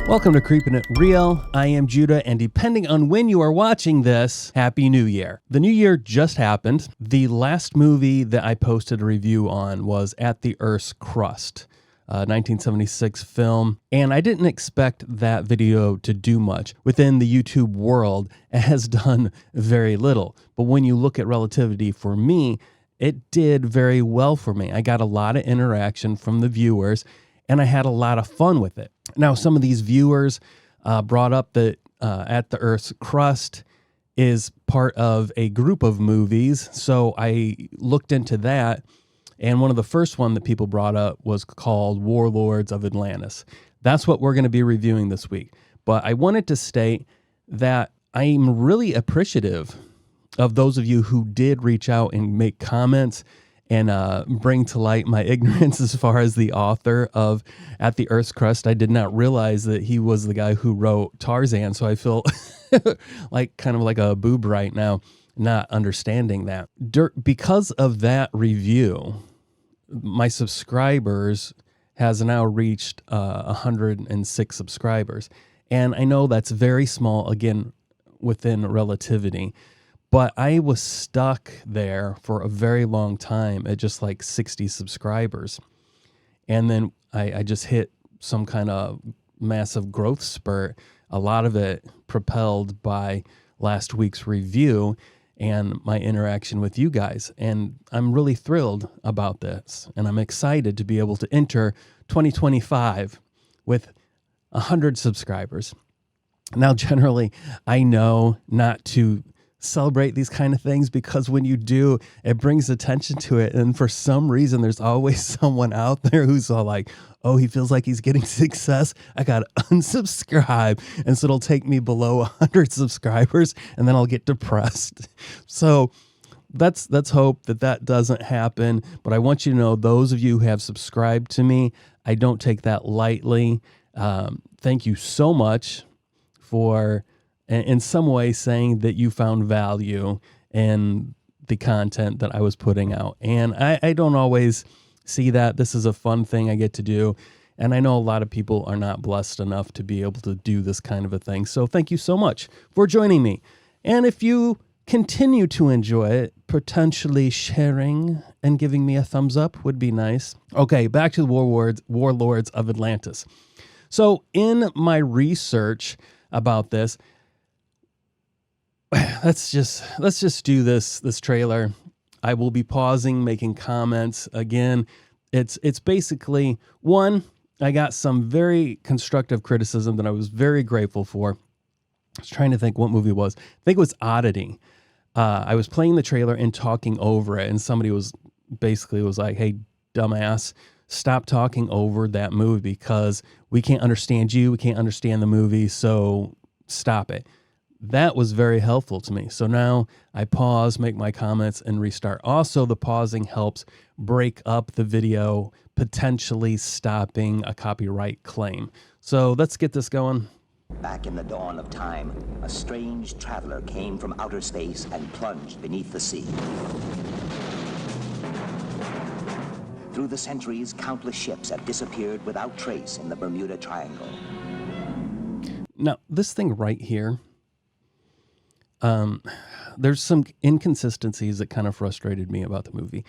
Welcome to Creepin' It Real. I am Judah, and depending on when you are watching this, Happy New Year. The new year just happened. The last movie that I posted a review on was At the Earth's Crust, a 1976 film, and I didn't expect that video to do much. Within the YouTube world, it has done very little, but when you look at relativity for me, it did very well for me. I got a lot of interaction from the viewers, and I had a lot of fun with it. Now, some of these viewers brought up that At the Earth's Crust is part of a group of movies, so I looked into that, and one of the first one that people brought up was called Warlords of Atlantis. That's what we're going to be reviewing this week. But I wanted to state that I'm really appreciative of those of you who did reach out and make comments and bring to light my ignorance as far as the author of At the Earth's Crust. I did not realize that he was the guy who wrote Tarzan, so I feel like kind of like a boob right now, not understanding that. Because of that review, my subscribers has now reached 106 subscribers. And I know that's very small, again, within relativity. But I was stuck there for a very long time at just like 60 subscribers. And then I just hit some kind of massive growth spurt, a lot of it propelled by last week's review and my interaction with you guys. And I'm really thrilled about this. And I'm excited to be able to enter 2025 with 100 subscribers. Now, generally, I know not to celebrate these kind of things because when you do, it brings attention to it. And for some reason, there's always someone out there who's all like, oh, he feels like he's getting success. I got to unsubscribe. And so it'll take me below 100 subscribers and then I'll get depressed. So let's hope that doesn't happen. But I want you to know, those of you who have subscribed to me, I don't take that lightly. Thank you so much for in some way saying that you found value in the content that I was putting out. And I don't always see that. This is a fun thing I get to do. And I know a lot of people are not blessed enough to be able to do this kind of a thing. So thank you so much for joining me. And if you continue to enjoy it, potentially sharing and giving me a thumbs up would be nice. Okay, back to the Warlords of Atlantis. So in my research about this, let's just do this trailer. I will be pausing, making comments. Again, it's basically, one, I got some very constructive criticism that I was very grateful for. I was trying to think what movie it was. I think it was Oddity. I was playing the trailer and talking over it, and somebody was like, hey, dumbass, stop talking over that movie because we can't understand you. We can't understand the movie, so stop it. That was very helpful to me. So now I pause, make my comments, and restart. Also, the pausing helps break up the video, potentially stopping a copyright claim. So let's get this going. Back in the dawn of time, a strange traveler came from outer space and plunged beneath the sea. Through the centuries, countless ships have disappeared without trace in the Bermuda Triangle. Now, this thing right here, there's some inconsistencies that kind of frustrated me about the movie.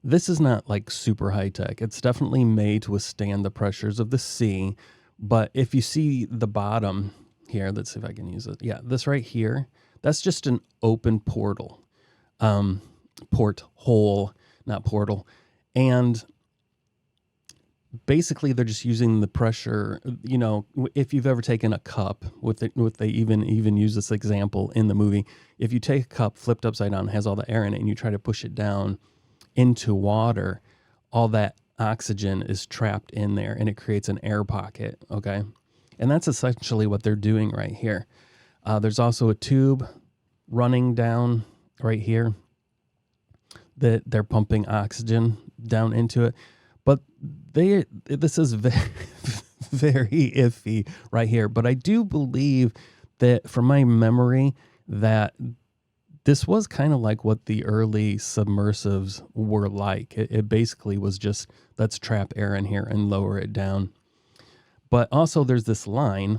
This is not like super high tech. It's definitely made to withstand the pressures of the sea. But if you see the bottom here, let's see if I can use it. Yeah, this right here, that's just an open portal, porthole, not portal. And basically, they're just using the pressure. You know, if you've ever taken a cup, they even use this example in the movie. If you take a cup flipped upside down, has all the air in it, and you try to push it down into water, all that oxygen is trapped in there, and it creates an air pocket. Okay, and that's essentially what they're doing right here. There's also a tube running down right here that they're pumping oxygen down into it. But this is very, very iffy right here. But I do believe that, from my memory, that this was kind of like what the early submersives were like. It basically was just, let's trap air in here and lower it down. But also there's this line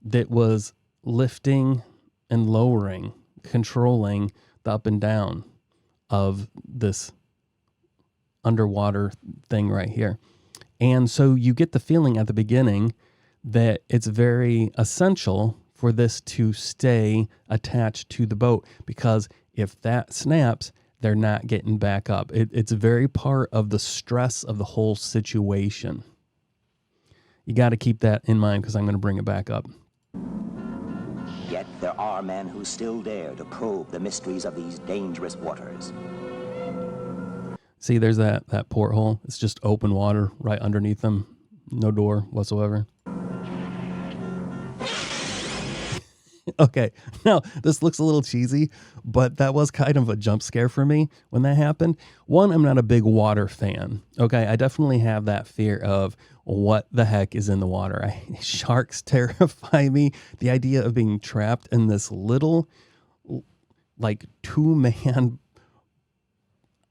that was lifting and lowering, controlling the up and down of this underwater thing right here. And so you get the feeling at the beginning that it's very essential for this to stay attached to the boat, because if that snaps, they're not getting back up. It's very part of the stress of the whole situation. You got to keep that in mind, because I'm going to bring it back up. Yet there are men who still dare to probe the mysteries of these dangerous waters. See, there's that porthole. It's just open water right underneath them. No door whatsoever. Okay, now this looks a little cheesy, but that was kind of a jump scare for me when that happened. One, I'm not a big water fan. Okay, I definitely have that fear of what the heck is in the water. Sharks terrify me. The idea of being trapped in this little, like, 2-man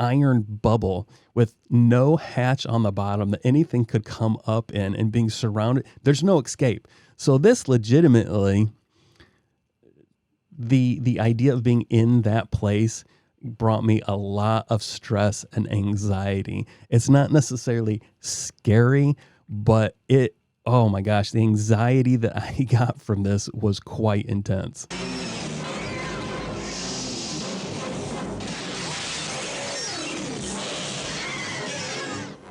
iron bubble with no hatch on the bottom that anything could come up in, and being surrounded, there's no escape. So this legitimately, the idea of being in that place brought me a lot of stress and anxiety. It's not necessarily scary, but oh my gosh, the anxiety that I got from this was quite intense.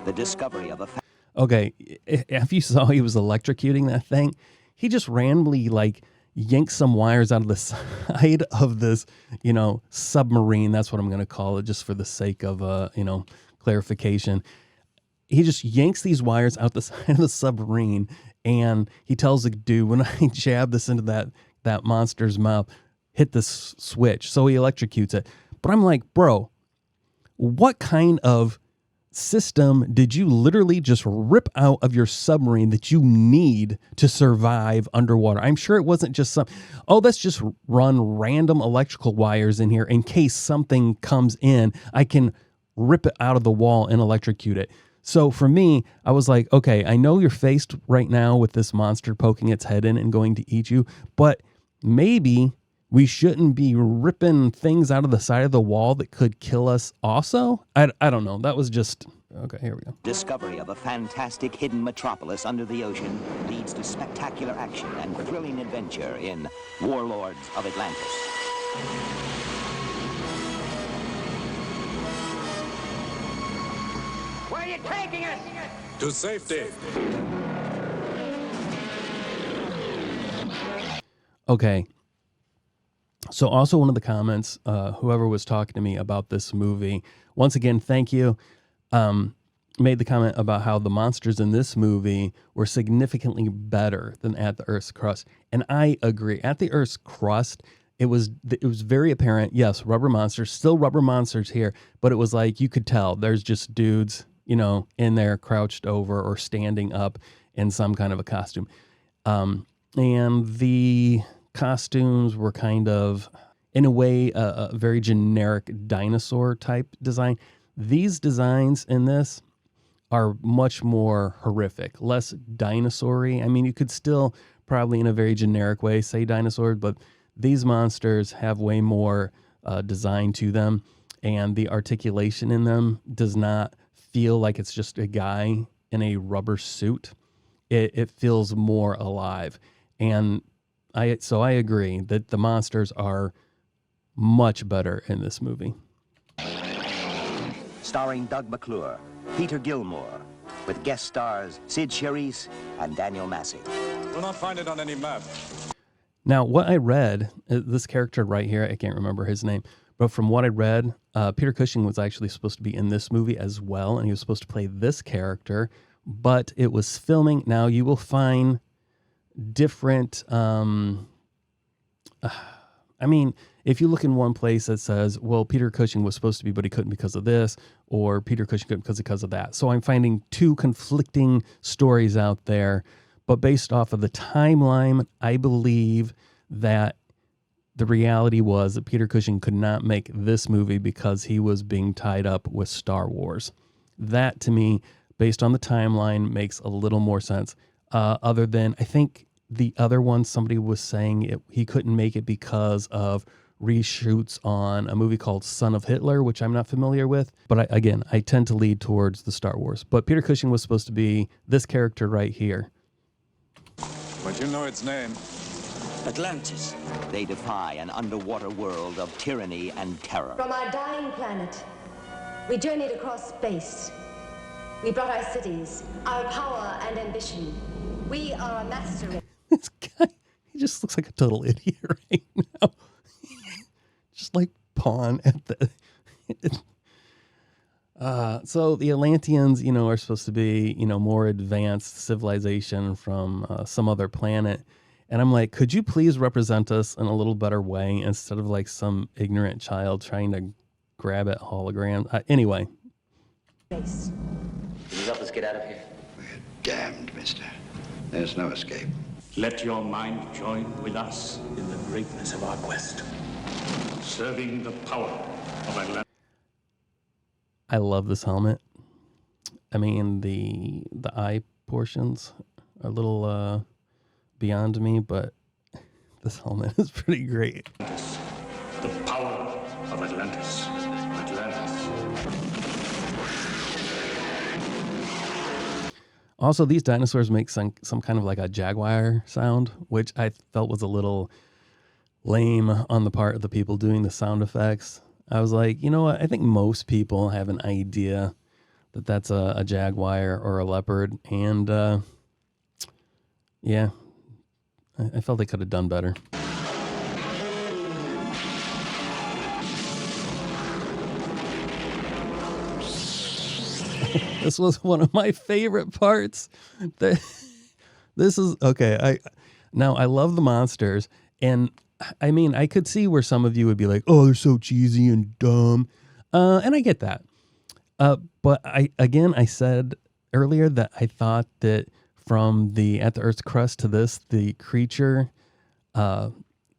The discovery of a Okay, if you saw he was electrocuting that thing, he just randomly, like, yanked some wires out of the side of this, submarine. That's what I'm going to call it, just for the sake of, clarification. He just yanks these wires out the side of the submarine, and he tells the dude, when I jab this into that monster's mouth, hit this switch. So he electrocutes it. But I'm like, bro, what kind of system did you literally just rip out of your submarine that you need to survive underwater? I'm sure it wasn't just let's just run random electrical wires in here in case something comes in. I can rip it out of the wall and electrocute it. So for me, I was like, okay, I know you're faced right now with this monster poking its head in and going to eat you, but maybe we shouldn't be ripping things out of the side of the wall that could kill us also? I don't know. That was just... Okay, here we go. Discovery of a fantastic hidden metropolis under the ocean leads to spectacular action and thrilling adventure in Warlords of Atlantis. Where are you taking us? To safety. Okay. So also one of the comments, whoever was talking to me about this movie, once again, thank you, made the comment about how the monsters in this movie were significantly better than at the Earth's crust. And I agree. At the Earth's crust, it was very apparent, yes, rubber monsters, still rubber monsters here, but it was like you could tell there's just dudes, in there crouched over or standing up in some kind of a costume. And the costumes were kind of, in a way, a very generic dinosaur type design. These designs in this are much more horrific, less dinosaur-y. I mean, you could still probably in a very generic way say dinosaurs, but these monsters have way more design to them, and the articulation in them does not feel like it's just a guy in a rubber suit. It feels more alive. And I agree that the monsters are much better in this movie. Starring Doug McClure, Peter Gilmore, with guest stars Sid Charisse and Daniel Massey. We'll not find it on any map. Now, what I read, this character right here, I can't remember his name, but from what I read, Peter Cushing was actually supposed to be in this movie as well, and he was supposed to play this character, but it was filming. Now, you will find different... if you look in one place that says, well, Peter Cushing was supposed to be, but he couldn't because of this, or Peter Cushing couldn't because of that. So I'm finding two conflicting stories out there, but based off of the timeline, I believe that the reality was that Peter Cushing could not make this movie because he was being tied up with Star Wars. That, to me, based on the timeline, makes a little more sense. other than, I think the other one, somebody was saying he couldn't make it because of reshoots on a movie called Son of Hitler, which I'm not familiar with. But I tend to lead towards the Star Wars. But Peter Cushing was supposed to be this character right here. But you know its name. Atlantis. They defy an underwater world of tyranny and terror. From our dying planet, we journeyed across space. We brought our cities, our power and ambition. We are a master. This guy, he just looks like a total idiot right now. Just like Pawn at the... So the Atlanteans, are supposed to be, more advanced civilization from some other planet. And I'm like, could you please represent us in a little better way instead of like some ignorant child trying to grab at hologram? Anyway. Space. Can you help us get out of here? We're damned, mister. There's no escape. Let your mind join with us in the greatness of our quest. Serving the power of Atlantis. I love this helmet. I mean, the eye portions are a little beyond me, but this helmet is pretty great. The power of Atlantis. Also, these dinosaurs make some kind of like a jaguar sound, which I felt was a little lame on the part of the people doing the sound effects. I was like, you know what? I think most people have an idea that that's a jaguar or a leopard. And yeah, I felt they could have done better. This was one of my favorite parts. This is okay. I love the monsters, and I mean, I could see where some of you would be like, "Oh, they're so cheesy and dumb," and I get that. But I said earlier that I thought that from the At the Earth's Crust to this, the creature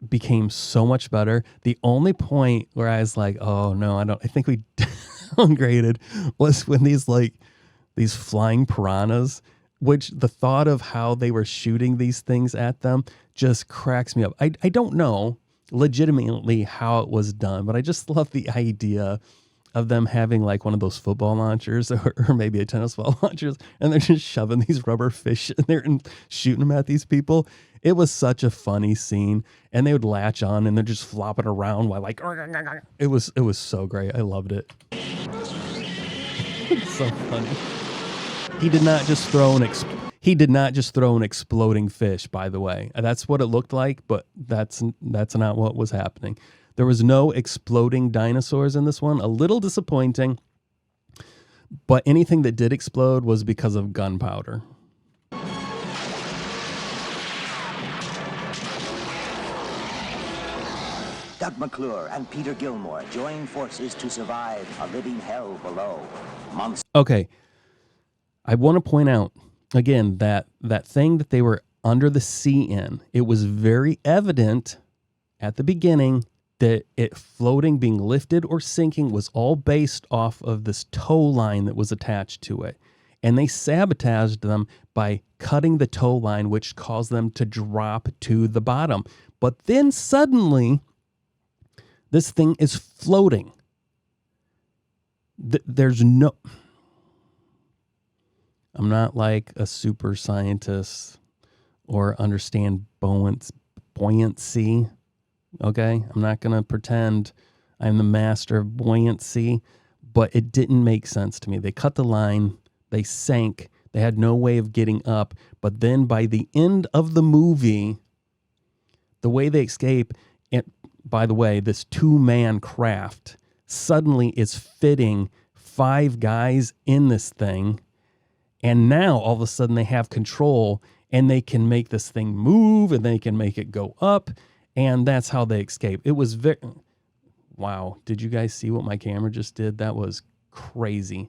became so much better. The only point where I was like, "Oh no, I think we downgraded," was when these flying piranhas, which the thought of how they were shooting these things at them just cracks me up. I don't know legitimately how it was done, but I just love the idea of them having like one of those football launchers or maybe a tennis ball launchers, and they're just shoving these rubber fish in there and shooting them at these people. It was such a funny scene, and they would latch on and they're just flopping around while like, it was so great. I loved it. It's so funny. He did not just throw an exploding fish, by the way. That's what it looked like, but that's not what was happening. There was no exploding dinosaurs in this one. A little disappointing, but anything that did explode was because of gunpowder. Doug McClure and Peter Gilmore join forces to survive a living hell below. Okay. I want to point out, again, that thing that they were under the sea in, it was very evident at the beginning that it floating, being lifted, or sinking was all based off of this tow line that was attached to it. And they sabotaged them by cutting the tow line, which caused them to drop to the bottom. But then suddenly, this thing is floating. There's no... I'm not like a super scientist or understand buoyancy. Okay? I'm not going to pretend I'm the master of buoyancy, but it didn't make sense to me. They cut the line, they sank, they had no way of getting up, but then by the end of the movie, the way they escape, and by the way, this 2-man craft suddenly is fitting 5 guys in this thing. And now all of a sudden they have control and they can make this thing move and they can make it go up. And that's how they escape. It was very, wow. Did you guys see what my camera just did? That was crazy.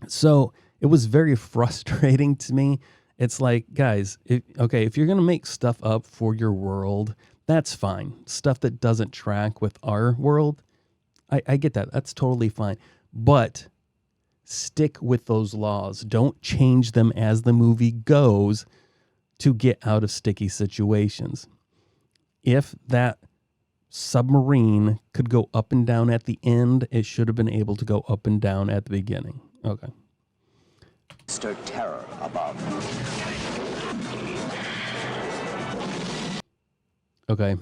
So it was very frustrating to me. It's like, guys, if you're going to make stuff up for your world, that's fine. Stuff that doesn't track with our world, I get that. That's totally fine. But stick with those laws. Don't change them as the movie goes to get out of sticky situations. If that submarine could go up and down at the end, it should have been able to go up and down at the beginning. Okay. Stir terror above. Okay.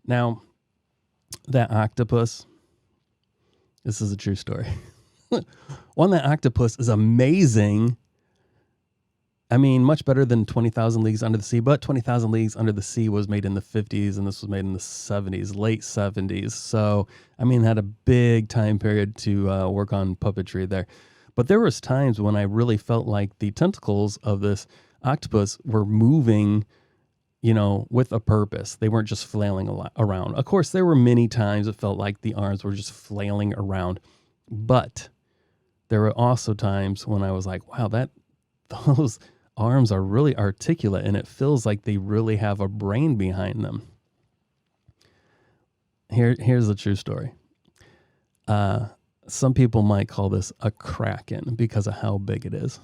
Now, that octopus, this is a true story. One, that octopus is amazing. I mean, much better than 20,000 Leagues Under the Sea, but 20,000 Leagues Under the Sea was made in the 50s, and this was made in the 70s, late 70s. So, I mean, had a big time period to work on puppetry there. But there was times when I really felt like the tentacles of this octopus were moving, with a purpose. They weren't just flailing around. Of course, there were many times it felt like the arms were just flailing around. But there were also times when I was like, wow, those arms are really articulate, and it feels like they really have a brain behind them. Here's the true story. Some people might call this a kraken because of how big it is.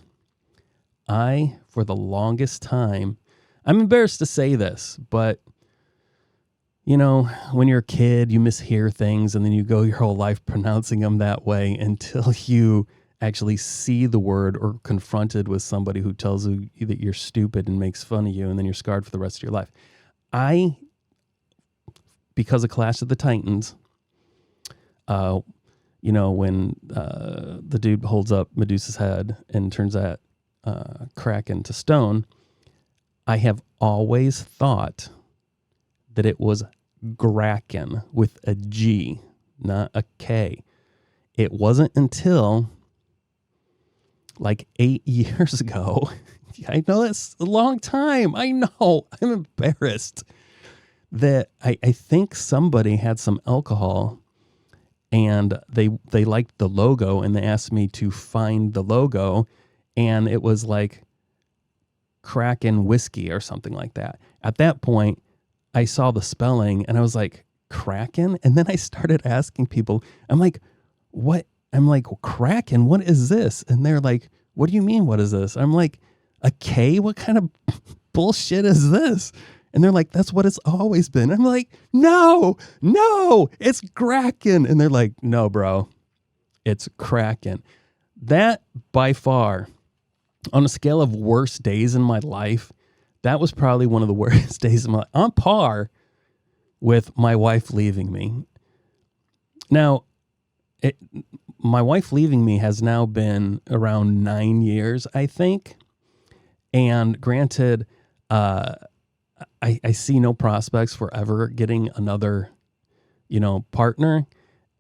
For the longest time, I'm embarrassed to say this, but when you're a kid, you mishear things, and then you go your whole life pronouncing them that way until you actually see the word or confronted with somebody who tells you that you're stupid and makes fun of you, and then you're scarred for the rest of your life. Because of Clash of the Titans, when the dude holds up Medusa's head and turns that Kraken to stone, I have always thought that it was Graken with a G, not a K. It wasn't until like 8 years ago. I know that's a long time. I know. I'm embarrassed that I think somebody had some alcohol and they liked the logo, and they asked me to find the logo, and it was like Kraken whiskey or something like that. At that point, I saw the spelling and I was like, Kraken? And then I started asking people, I'm like, what? I'm like, Kraken, what is this? And they're like, what do you mean, what is this? I'm like, a K? What kind of bullshit is this? And they're like, that's what it's always been. I'm like, no, it's Kraken. And they're like, no, bro, it's Kraken. That by far, on a scale of worst days in my life, that was probably one of the worst days of my life, on par with my wife leaving me. Now, my wife leaving me has now been around 9 years, I think. And granted, I see no prospects for ever getting another, partner.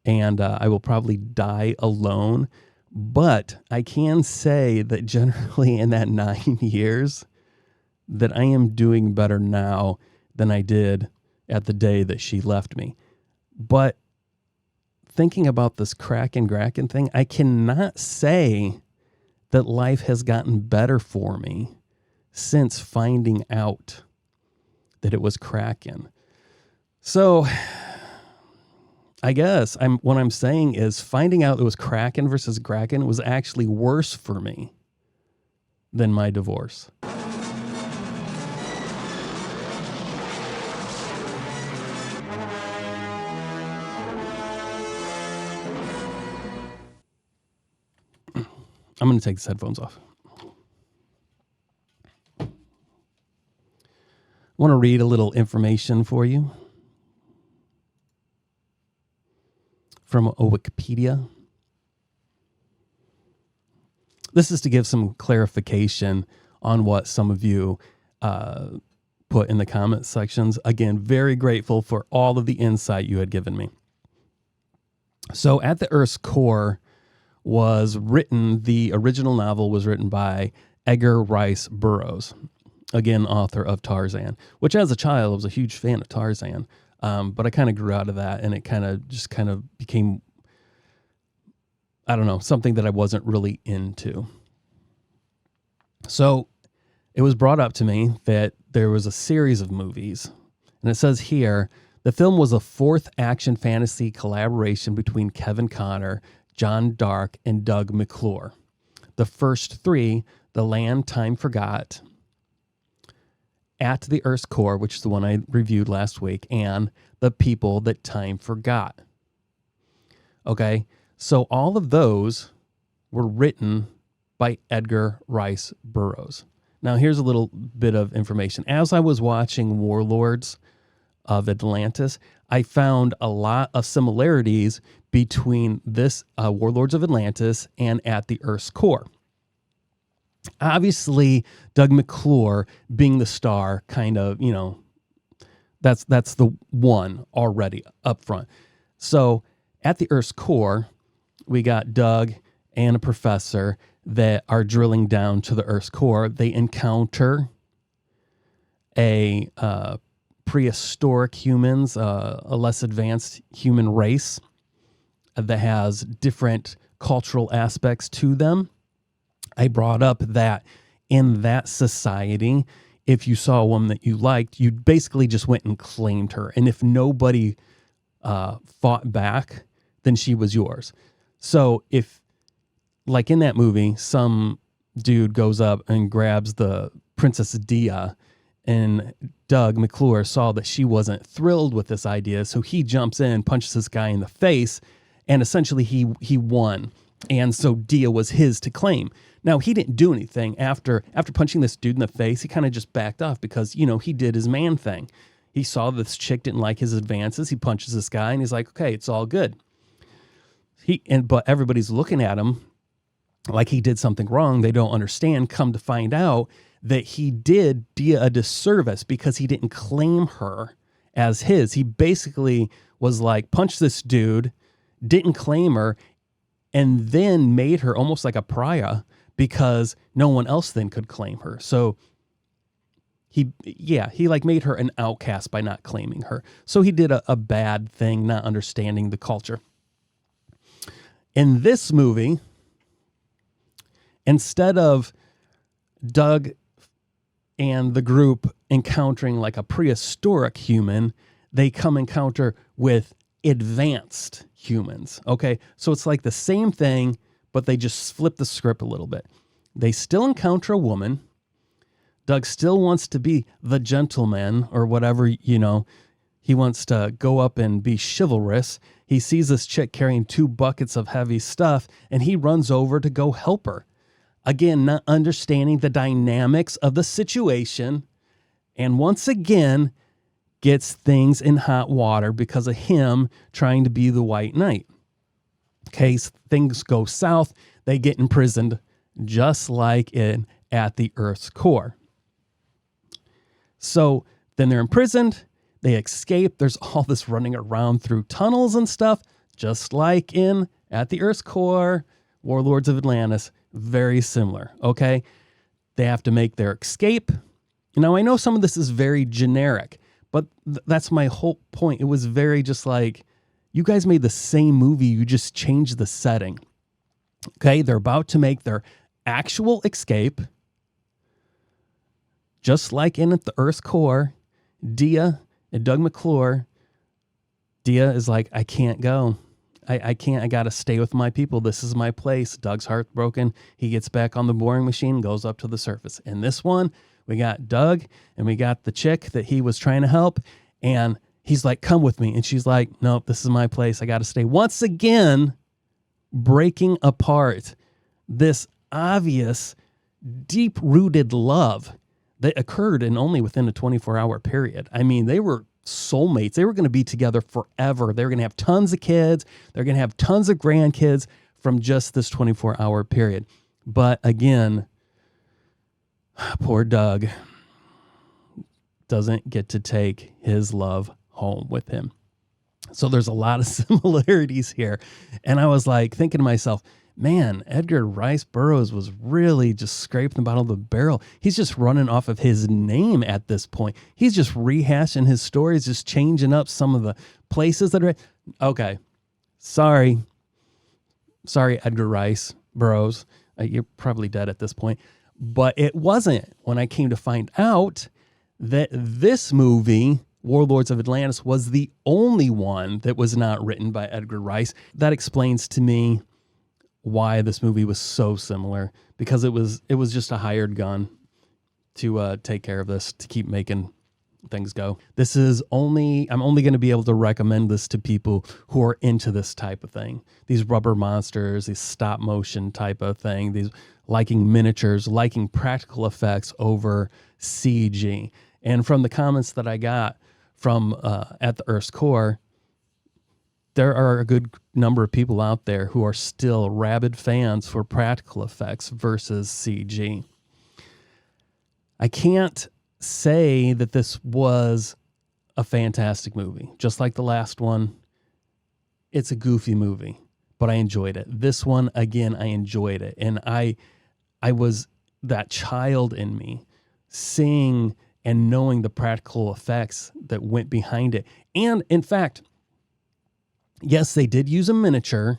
And I will probably die alone. But I can say that generally in that 9 years that I am doing better now than I did at the day that she left me. But thinking about this Kraken thing, I cannot say that life has gotten better for me since finding out that it was Kraken. So I guess what I'm saying is finding out it was Kraken versus Kraken was actually worse for me than my divorce. I'm going to take these headphones off. I want to read a little information for you from a Wikipedia. This is to give some clarification on what some of you put in the comment sections. Again, very grateful for all of the insight you had given me. So at the Earth's core the original novel was written by Edgar Rice Burroughs, again, author of Tarzan, which as a child I was a huge fan of Tarzan. But I kind of grew out of that, and it kind of became, I don't know, something that I wasn't really into. So it was brought up to me that there was a series of movies, and it says here The film was a fourth action fantasy collaboration between Kevin Connor, John Dark, and Doug McClure. The first three, The Land Time Forgot, At the Earth's Core, which is the one I reviewed last week, and The People That Time Forgot. Okay, so all of those were written by Edgar Rice Burroughs. Now, here's a little bit of information. As I was watching Warlords of Atlantis, I found a lot of similarities between this Warlords of Atlantis and At the Earth's Core. Obviously, Doug McClure being the star, kind of, you know, that's the one already up front. So At the Earth's Core, we got Doug and a professor that are drilling down to the Earth's core. They encounter a prehistoric humans, a less advanced human race that has different cultural aspects to them. I brought up that in that society, if you saw a woman that you liked, you basically just went and claimed her. And if nobody fought back, then she was yours. So if, like in that movie, some dude goes up and grabs the Princess Dia, and Doug McClure saw that she wasn't thrilled with this idea, so he jumps in, punches this guy in the face, and essentially he won. And so Dia was his to claim. Now, he didn't do anything after punching this dude in the face. He kind of just backed off because, you know, he did his man thing. He saw this chick didn't like his advances. He punches this guy, and he's like, okay, it's all good. But everybody's looking at him like he did something wrong. They don't understand. Come to find out that he did Dia a disservice because he didn't claim her as his. He basically was like, punch this dude, didn't claim her, and then made her almost like a pariah because no one else then could claim her. So he like made her an outcast by not claiming her. So he did a bad thing, not understanding the culture. In this movie, instead of Doug and the group encountering like a prehistoric human, they come encounter with advanced humans. Okay, so it's like the same thing, but they just flip the script a little bit. They still encounter a woman. Doug still wants to be the gentleman or whatever, you know. He wants to go up and be chivalrous. He sees this chick carrying 2 buckets of heavy stuff, and he runs over to go help her. Again, not understanding the dynamics of the situation, and once again, gets things in hot water because of him trying to be the White Knight. Okay, so things go south. They get imprisoned, just like At the Earth's Core. So then they're imprisoned. They escape. There's all this running around through tunnels and stuff, just like in At the Earth's Core, Warlords of Atlantis. Very similar, okay? They have to make their escape. Now, I know some of this is very generic, but that's my whole point. It was very just like, you guys made the same movie, you just changed the setting. Okay, they're about to make their actual escape, just like in At the Earth's Core. Dia and Doug McClure, Dia is like, I can't go. I can't. I got to stay with my people. This is my place. Doug's heartbroken. He gets back on the boring machine, goes up to the surface. In this one, we got Doug and we got the chick that he was trying to help. And he's like, come with me. And she's like, nope, this is my place. I got to stay. Once again, breaking apart this obvious, deep-rooted love that occurred only within a 24-hour period. I mean, they were soulmates. They were going to be together forever. They were going to have tons of kids. They're going to have tons of grandkids from just this 24-hour period. But again, poor Doug doesn't get to take his love home with him. So there's a lot of similarities here. And I was like thinking to myself, man, Edgar Rice Burroughs was really just scraping the bottom of the barrel. He's just running off of his name at this point. He's just rehashing his stories, just changing up some of the places that are... Okay, sorry, Edgar Rice Burroughs. You're probably dead at this point. But it wasn't when I came to find out that this movie Warlords of Atlantis was the only one that was not written by Edgar Rice. That explains to me why this movie was so similar, because it was just a hired gun to take care of this, to keep making things go. I'm only going to be able to recommend this to people who are into this type of thing. These rubber monsters, these stop motion type of thing, these liking miniatures, liking practical effects over CG. And from the comments that I got from at the Earth's core, there are a good number of people out there who are still rabid fans for practical effects versus CG. I can't say that this was a fantastic movie. Just like the last one, it's a goofy movie, but I enjoyed it. This one, again, I enjoyed it. And I was that child in me, seeing and knowing the practical effects that went behind it. And in fact, yes, they did use a miniature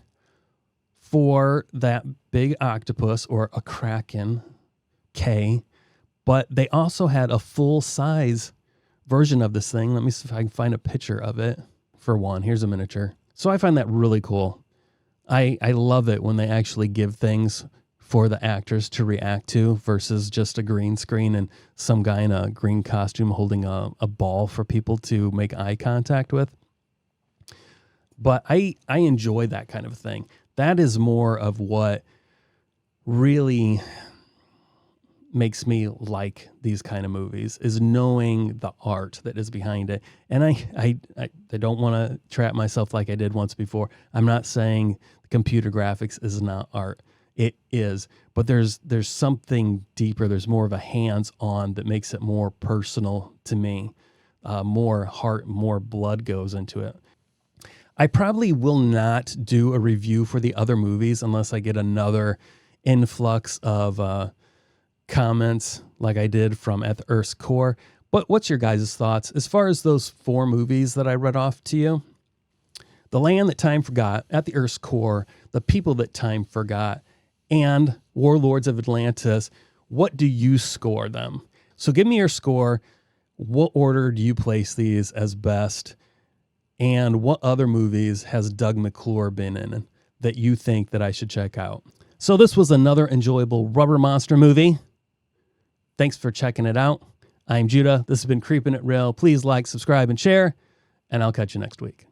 for that big octopus, or a kraken, K, but they also had a full-size version of this thing. Let me see if I can find a picture of it. For one, here's a miniature. So I find that really cool. I love it when they actually give things for the actors to react to versus just a green screen and some guy in a green costume holding a ball for people to make eye contact with. But I enjoy that kind of thing. That is more of what really makes me like these kind of movies, is knowing the art that is behind it. And I don't want to trap myself like I did once before. I'm not saying computer graphics is not art. It is, but there's something deeper. There's more of a hands-on that makes it more personal to me. More heart, more blood goes into it. I probably will not do a review for the other movies unless I get another influx of comments like I did from At the Earth's Core. But what's your guys' thoughts as far as those 4 movies that I read off to you? The Land That Time Forgot, At the Earth's Core, The People That Time Forgot, and Warlords of Atlantis. What do you score them? So give me your score. What order do you place these as best? And what other movies has Doug McClure been in that you think that I should check out? So this was another enjoyable rubber monster movie. Thanks for checking it out. I'm Judah. This has been Creepin' It Real. Please like, subscribe, and share, and I'll catch you next week.